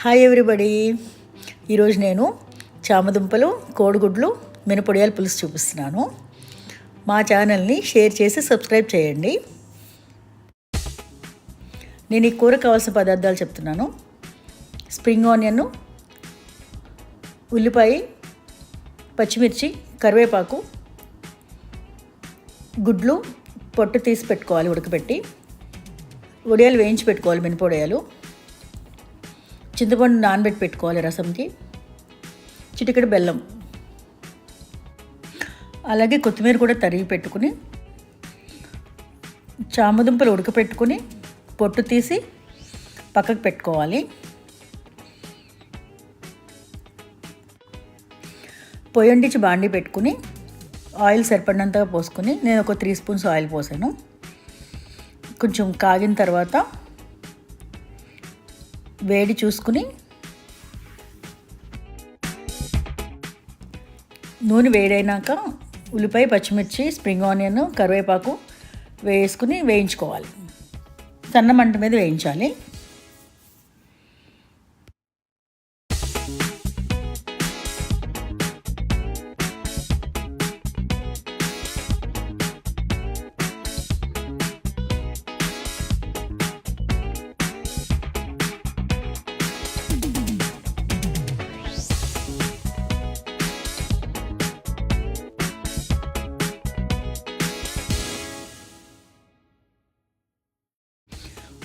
Hi everybody. ఈరోజు నేను చామదుంపలు, కోడిగుడ్లు, మినపొడియాల పులుసు చూపిస్తున్నాను. మా ఛానల్ని షేర్ చేసి సబ్స్క్రైబ్ చేయండి. నేను ఈ కూర కావాల్సిన పదార్థాలు చెప్తున్నాను. స్ప్రింగ్ ఆనియన్, ఉల్లిపాయ, పచ్చిమిర్చి, కరివేపాకు, గుడ్లు పొట్టు తీసి పెట్టుకోవాలి ఉడకబెట్టి, వడియాలు వేయించి పెట్టుకోవాలి, మినపొడియాలు, చింతపండు నానబెట్టి పెట్టుకోవాలి రసంకి, చిటికెడు బెల్లం, అలాగే కొత్తిమీర కూడా తరిగి పెట్టుకుని, చామదుంపలు ఉడకపెట్టుకుని పొట్టు తీసి పక్కకు పెట్టుకోవాలి. పొయ్యండిచి బాండి పెట్టుకుని ఆయిల్ సరిపడినంతగా పోసుకుని, నేను ఒక 3 స్పూన్స్ ఆయిల్ పోసాను. కొంచెం కాగిన తర్వాత వేడి చూసుకుని నూనె వేడైనాక ఉల్లిపాయ, పచ్చిమిర్చి, స్ప్రింగ్ ఆనియన్, కరివేపాకు వేసుకుని వేయించుకోవాలి. సన్న మంట మీద వేయించాలి.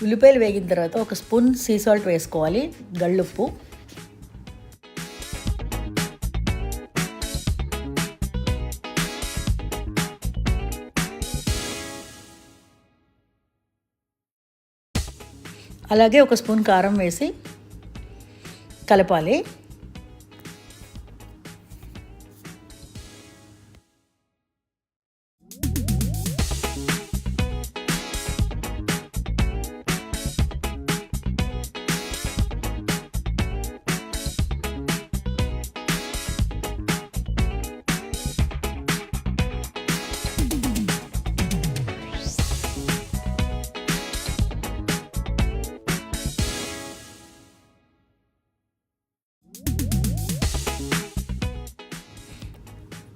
ఉల్లిపాయలు వేగిన తర్వాత ఒక స్పూన్ సీ సాల్ట్ వేసుకోవాలి, గళ్ళుప్పు, అలాగే ఒక స్పూన్ కారం వేసి కలపాలి.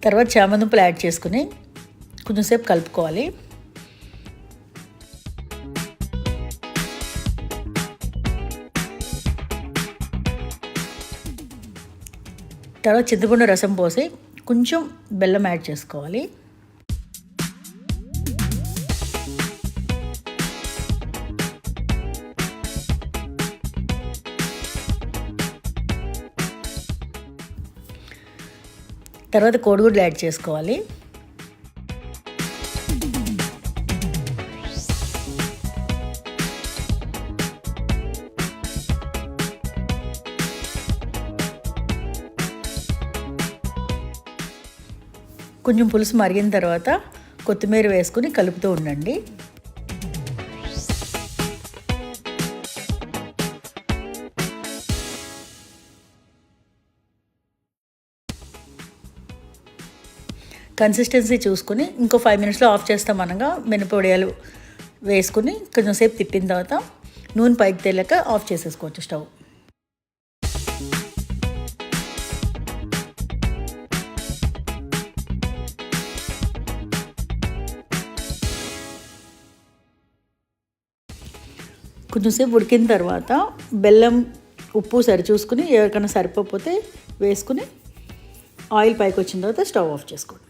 తర్వాత చామదుంపలు యాడ్ చేసుకుని కొంచెంసేపు కలుపుకోవాలి. తర్వాత చింతపండు రసం పోసి కొంచెం బెల్లం యాడ్ చేసుకోవాలి. తర్వాత కోడిగుడ్లు యాడ్ చేసుకోవాలి. కొంచెం పులుసు మరిగిన తర్వాత కొత్తిమీర వేసుకుని కలుపుతూ ఉండండి. కన్సిస్టెన్సీ చూసుకుని ఇంకో 5 మినిట్స్లో ఆఫ్ చేస్తాం. అనగా మినపొడియాలు వేసుకుని కొంచెం సేపు తిప్పిన తర్వాత నూనె పైకి తేలాక ఆఫ్ చేసేసుకోవచ్చు స్టవ్. కొంచెంసేపు ఉడికిన తర్వాత బెల్లం, ఉప్పు సరి చూసుకుని ఎవరికైనా సరిపోతే వేసుకుని ఆయిల్ పైకి వచ్చిన తర్వాత స్టవ్ ఆఫ్ చేసుకోండి.